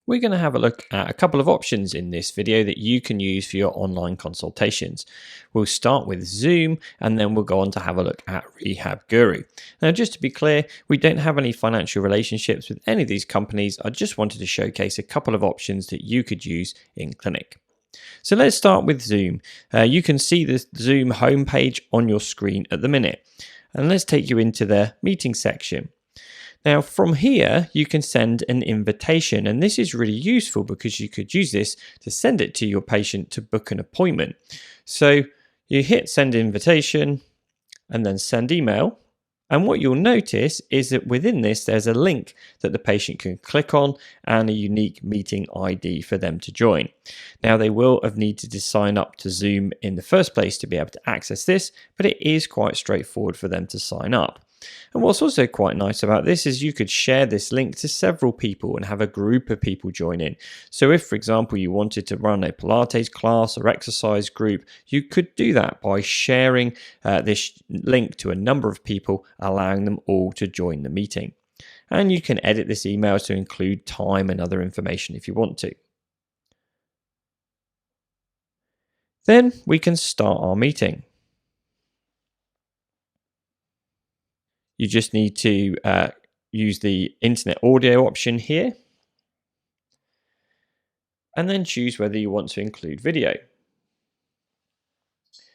We're going to have a look at a couple of options in this video that you can use for your online consultations. We'll start with Zoom and then we'll go on to have a look at Rehab Guru. Now, just to be clear, we don't have any financial relationships with any of these companies. I just wanted to showcase a couple of options that you could use in clinic. So let's start with Zoom. You can see the Zoom homepage on your screen at the minute. And let's take you into the meeting section. Now, from here, you can send an invitation, and this is really useful because you could use this to send it to your patient to book an appointment. So you hit send invitation and then send email. And what you'll notice is that within this, there's a link that the patient can click on and a unique meeting ID for them to join. Now, they will have needed to sign up to Zoom in the first place to be able to access this, but it is quite straightforward for them to sign up. And what's also quite nice about this is you could share this link to several people and have a group of people join in. So if, for example, you wanted to run a Pilates class or exercise group, you could do that by sharing this link to a number of people, allowing them all to join the meeting. And you can edit this email to include time and other information if you want to. Then we can start our meeting. You just need to use the internet audio option here and then choose whether you want to include video.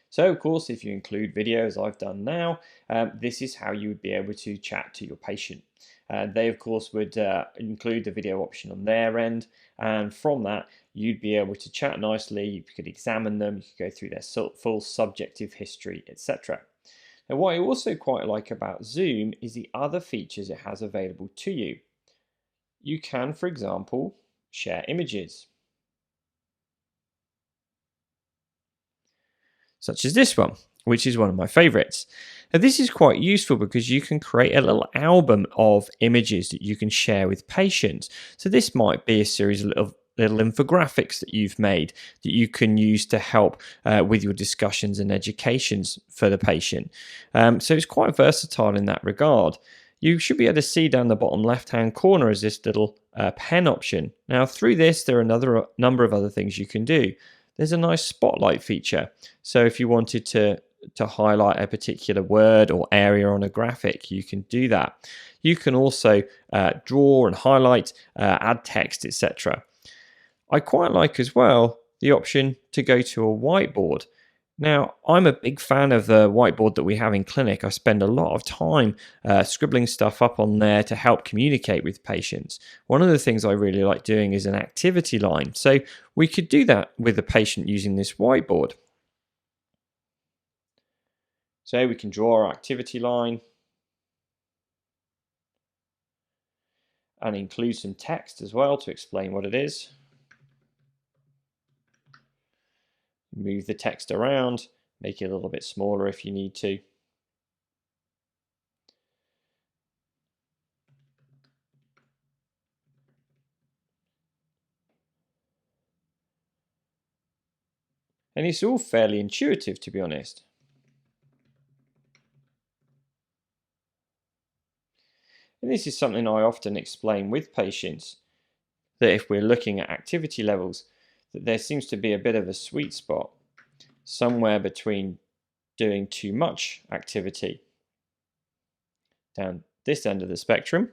So, of course, if you include video, as I've done now, this is how you would be able to chat to your patient. They, of course, would include the video option on their end, and from that, you'd be able to chat nicely, you could examine them, you could go through their full subjective history, etc. Now, what I also quite like about Zoom is the other features it has available to you. You can, for example, share images, such as this one, which is one of my favorites. Now, this is quite useful because you can create a little album of images that you can share with patients. So this might be a series of little infographics that you've made that you can use to help with your discussions and educations for the patient. So it's quite versatile in that regard. You should be able to see down the bottom left-hand corner is this little pen option. Now through this, there are a number of other things you can do. There's a nice spotlight feature. So if you wanted to highlight a particular word or area on a graphic, you can do that. You can also draw and highlight, add text, etc. I quite like as well the option to go to a whiteboard. Now, I'm a big fan of the whiteboard that we have in clinic. I spend a lot of time scribbling stuff up on there to help communicate with patients. One of the things I really like doing is an activity line. So we could do that with the patient using this whiteboard. So we can draw our activity line and include some text as well to explain what it is. Move the text around, make it a little bit smaller if you need to. And it's all fairly intuitive, to be honest. And this is something I often explain with patients, that if we're looking at activity levels, that there seems to be a bit of a sweet spot somewhere between doing too much activity down this end of the spectrum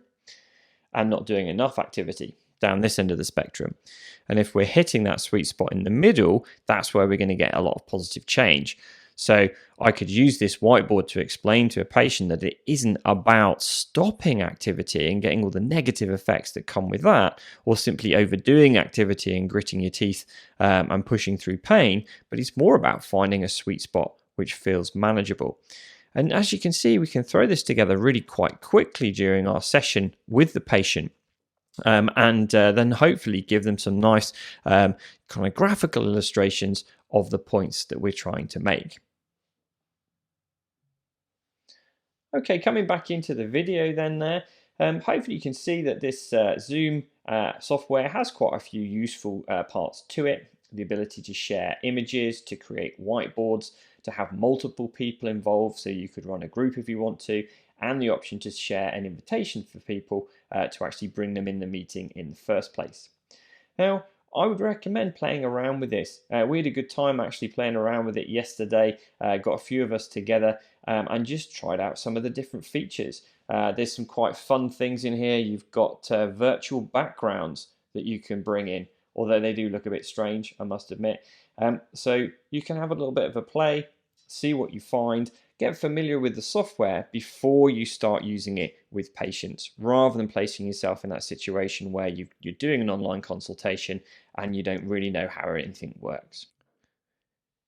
and not doing enough activity down this end of the spectrum. And if we're hitting that sweet spot in the middle, that's where we're going to get a lot of positive change. So I could use this whiteboard to explain to a patient that it isn't about stopping activity and getting all the negative effects that come with that, or simply overdoing activity and gritting your teeth and pushing through pain, but it's more about finding a sweet spot which feels manageable. And as you can see, we can throw this together really quite quickly during our session with the patient. And then hopefully give them some nice kind of graphical illustrations of the points that we're trying to make. Okay, coming back into the video then there, hopefully you can see that this Zoom software has quite a few useful parts to it. The ability to share images, to create whiteboards, to have multiple people involved, so you could run a group if you want to, and the option to share an invitation for people to actually bring them in the meeting in the first place. Now, I would recommend playing around with this. We had a good time actually playing around with it yesterday. Got a few of us together and just tried out some of the different features. There's some quite fun things in here. You've got virtual backgrounds that you can bring in, although they do look a bit strange, I must admit. So you can have a little bit of a play, see what you find, get familiar with the software before you start using it with patients, rather than placing yourself in that situation where you're doing an online consultation and you don't really know how anything works.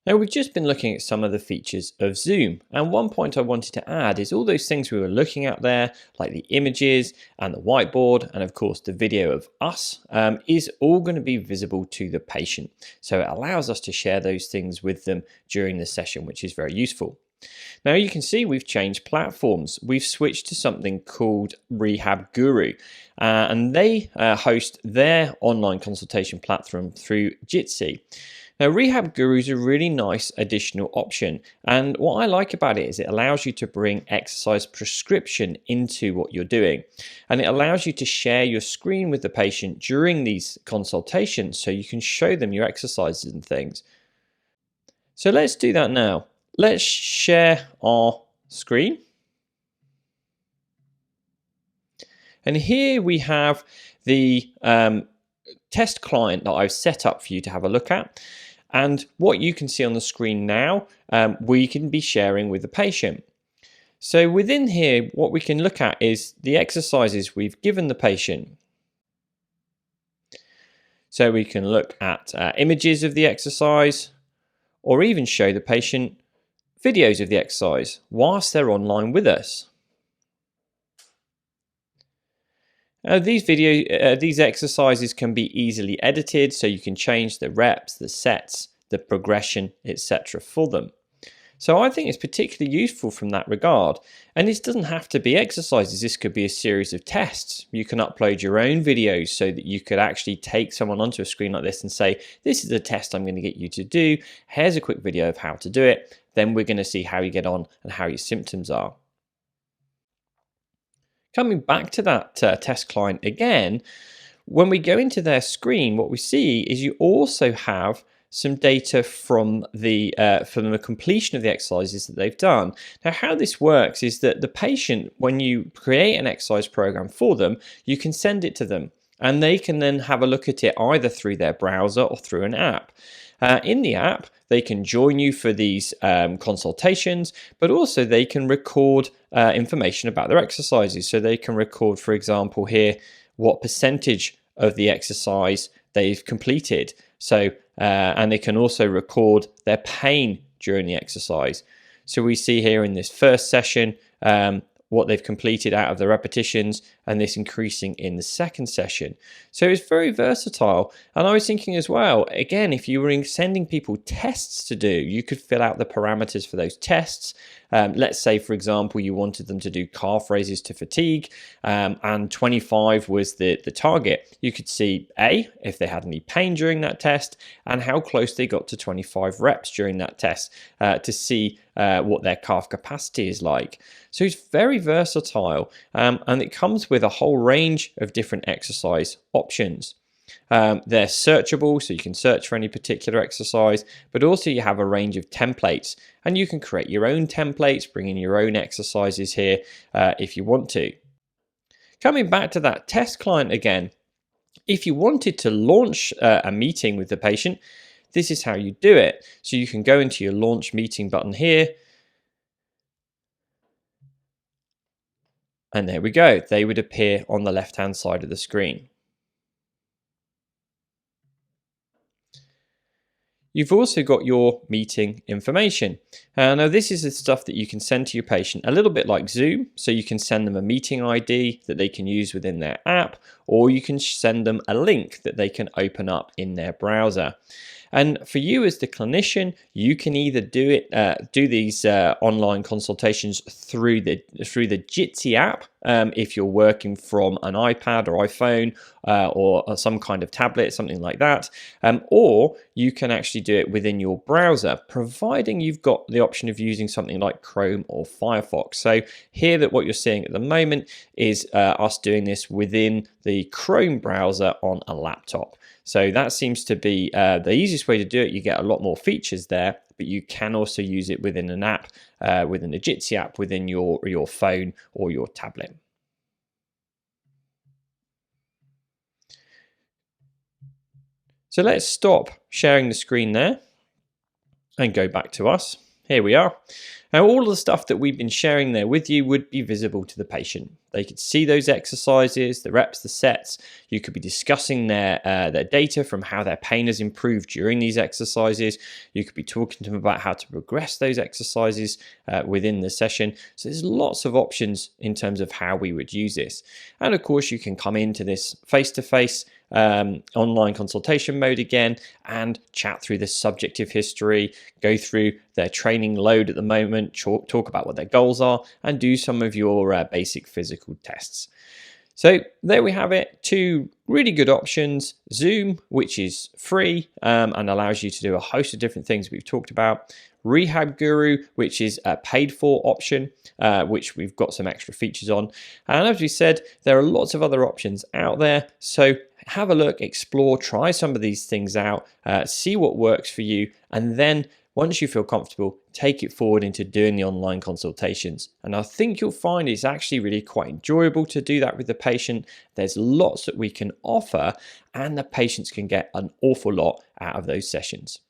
Now, we've just been looking at some of the features of Zoom, and one point I wanted to add is all those things we were looking at there, like the images and the whiteboard, and of course the video of us, is all going to be visible to the patient. So it allows us to share those things with them during the session, which is very useful. Now you can see we've changed platforms. We've switched to something called Rehab Guru, and they host their online consultation platform through Jitsi. Now, Rehab Guru is a really nice additional option, and what I like about it is it allows you to bring exercise prescription into what you're doing, and it allows you to share your screen with the patient during these consultations so you can show them your exercises and things. So let's do that now. Let's share our screen. And here we have the test client that I've set up for you to have a look at. And what you can see on the screen now, we can be sharing with the patient. So within here, what we can look at is the exercises we've given the patient. So we can look at images of the exercise, or even show the patient videos of the exercise whilst they're online with us. These exercises can be easily edited, so you can change the reps, the sets, the progression, etc. for them. So I think it's particularly useful from that regard. And this doesn't have to be exercises. This could be a series of tests. You can upload your own videos so that you could actually take someone onto a screen like this and say, this is a test I'm going to get you to do. Here's a quick video of how to do it. Then we're going to see how you get on and how your symptoms are. Coming back to that test client again, when we go into their screen, what we see is you also have some data from the completion of the exercises that they've done. Now, how this works is that the patient, when you create an exercise program for them, you can send it to them, and they can then have a look at it either through their browser or through an app. In the app, they can join you for these consultations, but also they can record information about their exercises. So they can record, for example, here, what percentage of the exercise they've completed. So, and they can also record their pain during the exercise. So we see here in this first session, what they've completed out of the repetitions, and this increasing in the second session. So it's very versatile. And I was thinking as well, again, if you were sending people tests to do, you could fill out the parameters for those tests. Let's say, for example, you wanted them to do calf raises to fatigue, and 25 was the target. You could see A, if they had any pain during that test, and how close they got to 25 reps during that test to see what their calf capacity is like. So it's very versatile, and it comes with a whole range of different exercise options. They're searchable, so you can search for any particular exercise, but also you have a range of templates, and you can create your own templates, bring in your own exercises here if you want to. Coming back to that test client again, if you wanted to launch a meeting with the patient, this is how you do it. So you can go into your launch meeting button here, and there we go. They would appear on the left-hand side of the screen. You've also got your meeting information. Now this is the stuff that you can send to your patient, a little bit like Zoom. So you can send them a meeting ID that they can use within their app, or you can send them a link that they can open up in their browser. And for you as the clinician, you can either do these online consultations through the Jitsi app if you're working from an iPad or iPhone or some kind of tablet, something like that, or you can actually do it within your browser, providing you've got the option of using something like Chrome or Firefox. So here, that what you're seeing at the moment is us doing this within the Chrome browser on a laptop. So that seems to be the easiest way to do it. You get a lot more features there, but you can also use it within an app, within a Jitsi app, within your phone or your tablet. So let's stop sharing the screen there and go back to us. Here we are. Now, all of the stuff that we've been sharing there with you would be visible to the patient. They could see those exercises, the reps, the sets. You could be discussing their data from how their pain has improved during these exercises. You could be talking to them about how to progress those exercises within the session. So there's lots of options in terms of how we would use this. And of course, you can come into this face-to-face online consultation mode again and chat through the subjective history, go through their training load at the moment, talk about what their goals are, and do some of your basic physical tests. So there we have it, 2 really good options. Zoom, which is free and allows you to do a host of different things we've talked about. Rehab Guru, which is a paid for option, which we've got some extra features on. And as we said, there are lots of other options out there. So have a look, explore, try some of these things out, see what works for you, and then once you feel comfortable, take it forward into doing the online consultations. And I think you'll find it's actually really quite enjoyable to do that with the patient. There's lots that we can offer, and the patients can get an awful lot out of those sessions.